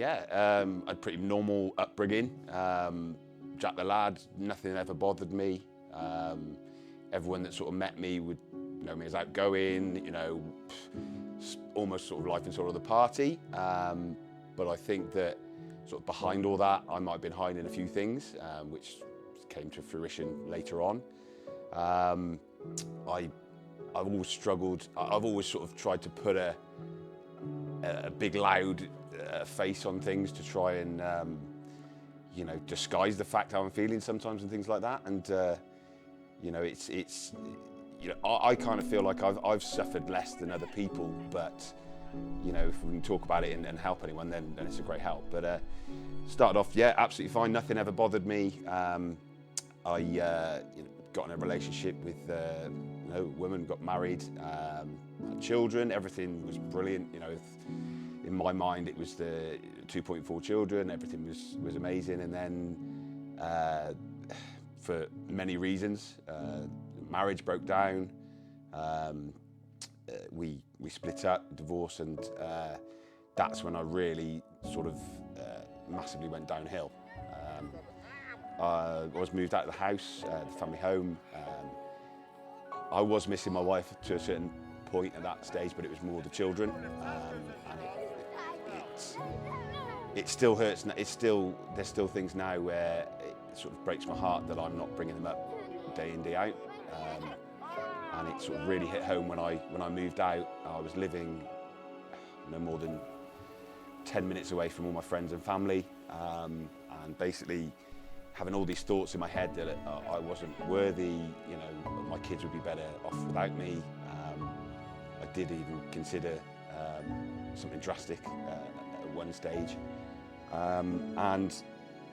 I had pretty normal upbringing. Jack the lad, nothing ever bothered me. Everyone that sort of met me would know me as outgoing, almost sort of life and soul of the party. But I think that sort of behind all that, I might have been hiding a few things, which came to fruition later on. I've always struggled. I've always sort of tried to put a big loud face on things to try and disguise the fact how I'm feeling sometimes and things like that. And I kind of feel like I've suffered less than other people, but if we can talk about it and help anyone, then it's a great help. But started off, absolutely fine. Nothing ever bothered me. I got in a relationship with a woman, got married, had children. Everything was brilliant. In my mind, it was the 2.4 children. Everything was amazing. And then, for many reasons, marriage broke down. We split up, divorced, and that's when I really sort of massively went downhill. I was moved out of the house, the family home. I was missing my wife to a certain point at that stage, but it was more the children, and it still hurts. There's still things now where it sort of breaks my heart that I'm not bringing them up day in, day out. And it sort of really hit home when I moved out. I was living no more than 10 minutes away from all my friends and family, and basically having all these thoughts in my head that I wasn't worthy, my kids would be better off without me. I did even consider something drastic at one stage. And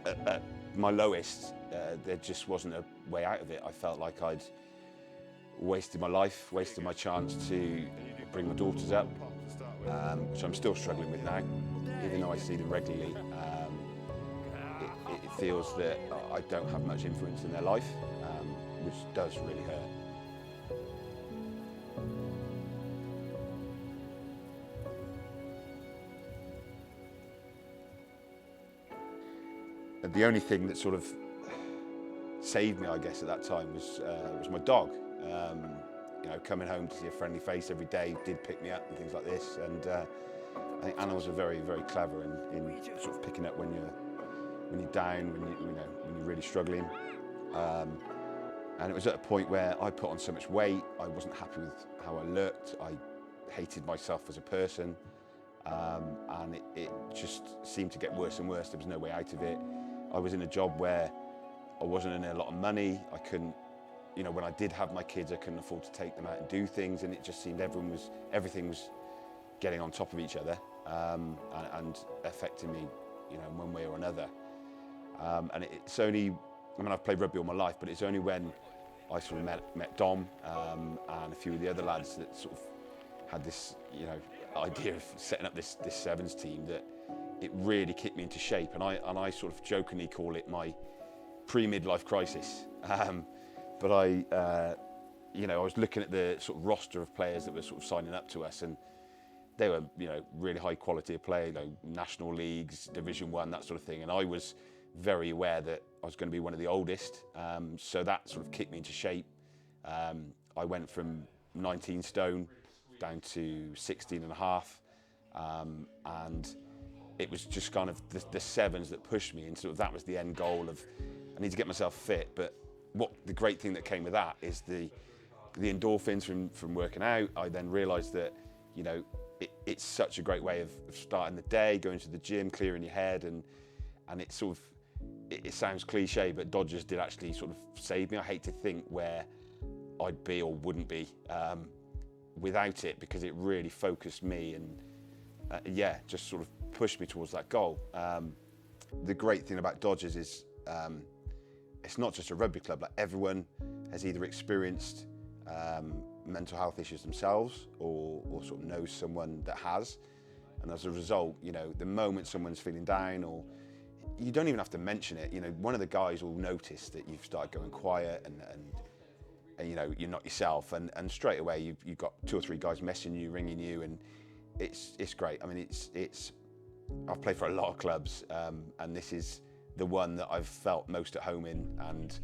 at my lowest, there just wasn't a way out of it. I felt like I'd wasted my life, wasted my chance to bring my daughters up, which I'm still struggling with now, even though I see them regularly. It feels that I don't have much influence in their life, which does really hurt. The only thing that sort of saved me, I guess, at that time was my dog. Coming home to see a friendly face every day did pick me up and things like this. And I think animals are very, very clever in sort of picking up when you're down, when you're really struggling. And it was at a point where I put on so much weight. I wasn't happy with how I looked. I hated myself as a person, and it just seemed to get worse and worse. There was no way out of it. I was in a job where I wasn't earning a lot of money. I couldn't, when I did have my kids, I couldn't afford to take them out and do things, and it just seemed everything was getting on top of each other, and affecting me, in one way or another. And it's only, I've played rugby all my life, but it's only when I sort of met Dom and a few of the other lads that sort of had this, idea of setting up this sevens team that it really kicked me into shape. And I sort of jokingly call it my pre-midlife crisis. But I was looking at the sort of roster of players that were sort of signing up to us, and they were, really high quality of play, national leagues, Division 1, that sort of thing. And I was very aware that I was going to be one of the oldest, so that sort of kicked me into shape. I went from 19 stone down to 16 and a half, and it was just kind of the sevens that pushed me, and sort of that was the end goal of, I need to get myself fit. But the great thing that came with that is the endorphins from working out. I then realised that, it's such a great way of starting the day, going to the gym, clearing your head, and it's sort of, it sounds cliche, but Dodgers did actually sort of save me. I hate to think where I'd be or wouldn't be without it, because it really focused me and just sort of pushed me towards that goal. The great thing about Dodgers is it's not just a rugby club. Like, everyone has either experienced mental health issues themselves or sort of knows someone that has. And as a result, the moment someone's feeling down, or you don't even have to mention it, one of the guys will notice that you've started going quiet and you're not yourself, and straight away you've got 2 or 3 guys messaging you, ringing you, and it's great. I mean, it's I've played for a lot of clubs, and this is the one that I've felt most at home in, and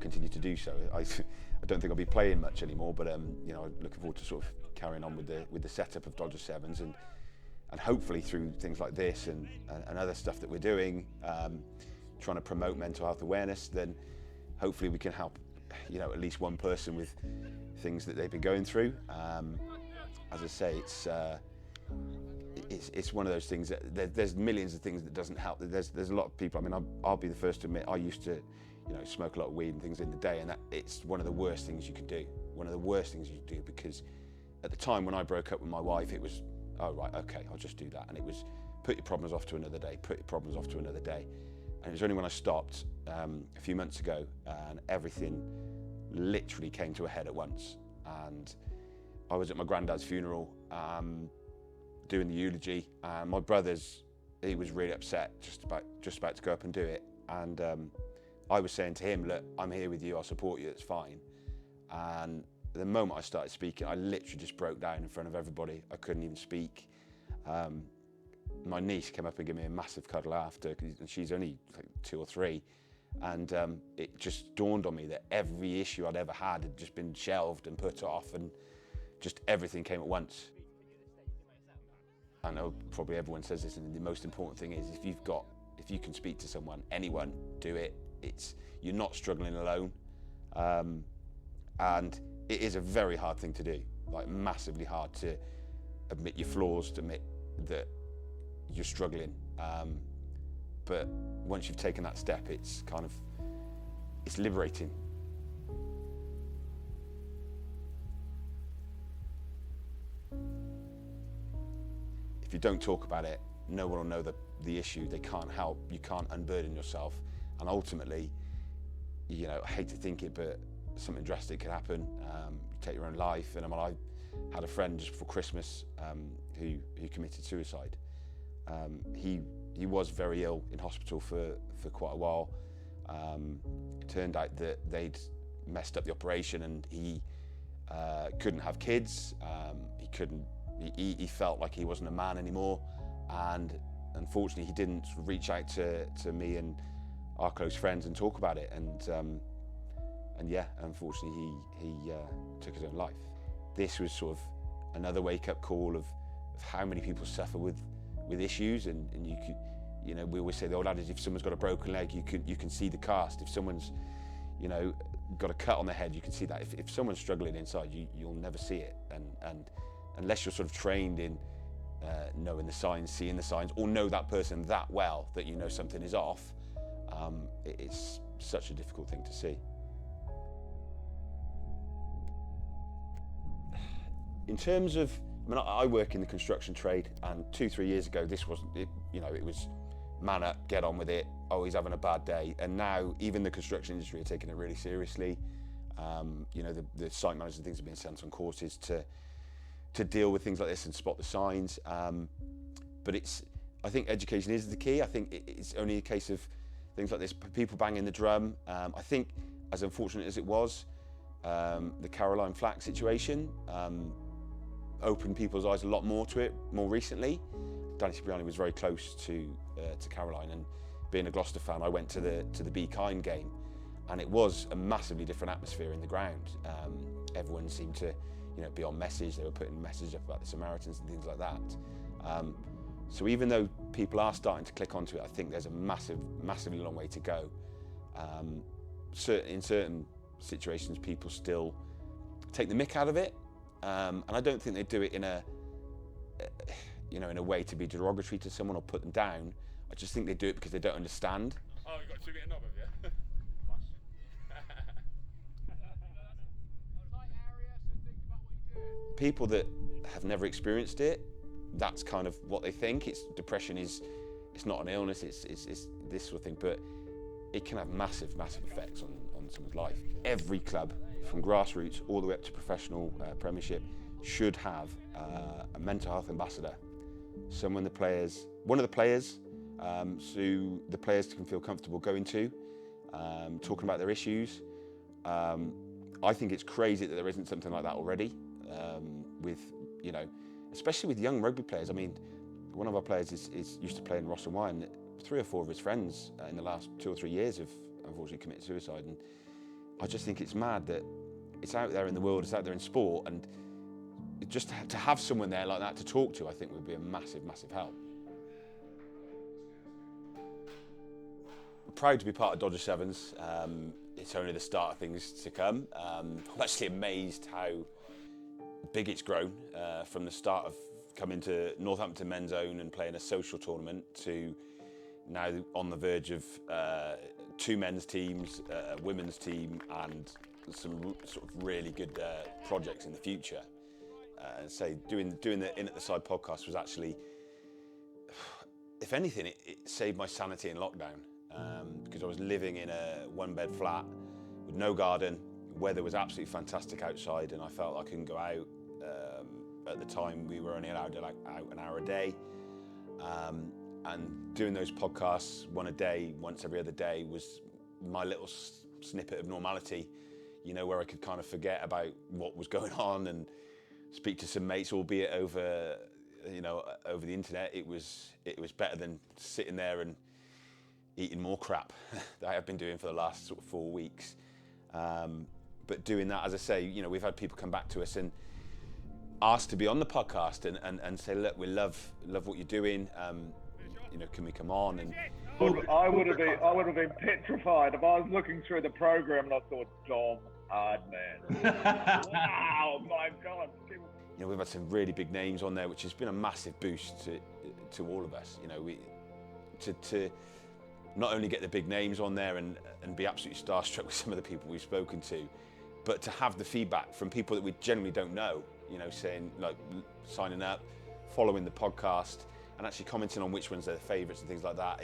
continue to do so. I don't think I'll be playing much anymore, but I'm looking forward to sort of carrying on with the setup of Dodger Sevens, and hopefully through things like this and other stuff that we're doing, trying to promote mental health awareness, then hopefully we can help at least one person with things that they've been going through. As I say, it's one of those things that there's millions of things that doesn't help. There's a lot of people. I mean, I'll be the first to admit I used to smoke a lot of weed and things in the day, and it's one of the worst things you can do. One of the worst things you can do, because at the time when I broke up with my wife, it was, oh right, okay, I'll just do that, and it was put your problems off to another day, put your problems off to another day. And it was only when I stopped a few months ago, and everything literally came to a head at once. And I was at my granddad's funeral, doing the eulogy, and my he was really upset, just about to go up and do it. And I was saying to him, look, I'm here with you, I'll support you, it's fine. And the moment I started speaking, I literally just broke down in front of everybody. I couldn't even speak. My niece came up and gave me a massive cuddle after, and she's only like 2 or 3. And it just dawned on me that every issue I'd ever had just been shelved and put off, and just everything came at once. I know probably everyone says this, and the most important thing is if you can speak to someone, anyone, do it. You're not struggling alone. And it is a very hard thing to do, like massively hard to admit your flaws, to admit that you're struggling. But once you've taken that step, it's liberating. If you don't talk about it, no one will know the issue. They can't help. You can't unburden yourself. And ultimately, I hate to think it, but something drastic could happen. You take your own life. And I had a friend just before Christmas who committed suicide. He was very ill in hospital for quite a while. It turned out that they'd messed up the operation, and he couldn't have kids. He felt like he wasn't a man anymore, and unfortunately he didn't reach out to me and our close friends and talk about it, and yeah, unfortunately he took his own life. This was sort of another wake-up call of how many people suffer with issues, and you could, we always say the old adage, if someone's got a broken leg, you can see the cast. If someone's got a cut on the head, you can see that. If someone's struggling inside, you'll never see it, and unless you're sort of trained in knowing the signs, seeing the signs, or know that person that well that you know something is off, it's such a difficult thing to see. In terms of, I work in the construction trade, and 2-3 years ago, this wasn't, it was man up, get on with it, oh, he's having a bad day. And now even the construction industry are taking it really seriously. The site managers and things have been sent on courses to deal with things like this and spot the signs. But I think education is the key. I think it's only a case of things like this, people banging the drum. I think, as unfortunate as it was, the Caroline Flack situation opened people's eyes a lot more to it more recently. Danny Cipriani was very close to Caroline, and being a Gloucester fan, I went to the Be Kind game, and it was a massively different atmosphere in the ground. Everyone seemed to be on message. They were putting messages up about the Samaritans and things like that. So even though people are starting to click onto it, I think there's a massively long way to go. In certain situations, people still take the mick out of it, and I don't think they do it in a way to be derogatory to someone or put them down. I just think they do it because they don't understand. Oh, you've got a 2-metre knob, have you? People that have never experienced it, that's kind of what they think. Depression it's not an illness, it's this sort of thing, but it can have massive effects on someone's life. Every club, from grassroots all the way up to professional Premiership, should have a mental health ambassador. One of the players, so the players can feel comfortable going to, talking about their issues. I think it's crazy that there isn't something like that already, especially with young rugby players. I mean, one of our players used to play in Ross and Wye, 3 or 4 of his friends in the last 2 or 3 years have unfortunately committed suicide. And I just think it's mad that it's out there in the world, it's out there in sport, and just to have someone there like that to talk to, I think would be a massive, massive help. I'm proud to be part of Dodger Sevens. It's only the start of things to come. I'm actually amazed how big it's grown from the start of coming to Northampton Men's Own and playing a social tournament to now on the verge of 2 men's teams, a women's team, and some sort of really good projects in the future. And say doing the In at the Side podcast was actually, if anything, it saved my sanity in lockdown, because I was living in a 1-bed flat with no garden. Weather was absolutely fantastic outside, and I felt I couldn't go out. At the time, we were only allowed out an hour a day, and doing those podcasts, one a day, once every other day, was my little snippet of normality, you know, where I could kind of forget about what was going on and speak to some mates, albeit over, you know, over the internet. It was better than sitting there and eating more crap that I have been doing for the last sort of 4 weeks. But doing that, as I say, you know, we've had people come back to us and ask to be on the podcast and say, look, we love what you're doing. You know, can we come on? And I would have been petrified if I was looking through the program and I thought, Dom Hardman. Wow, my God. you know, we've had some really big names on there, which has been a massive boost to all of us. You know, to not only get the big names on there and be absolutely starstruck with some of the people we've spoken to, but to have the feedback from people that we generally don't know, you know, saying, like, signing up, following the podcast, and actually commenting on which ones are their favourites and things like that.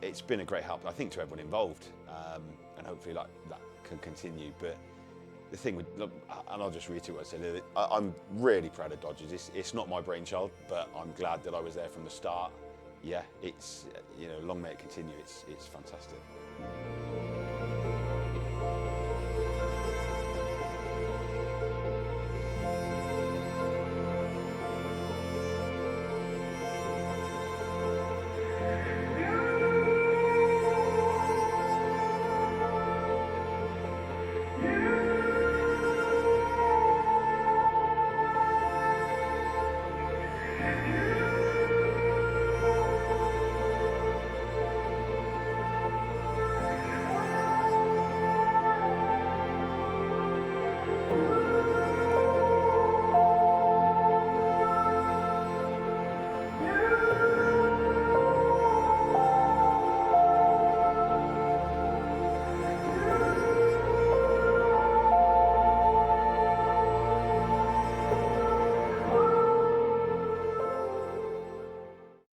It's been a great help, I think, to everyone involved, and hopefully that can continue. But the thing with, and I'll just reiterate what I said, I'm really proud of Dodgers. It's not my brainchild, but I'm glad that I was there from the start. Yeah, it's, you know, long may it continue. It's fantastic.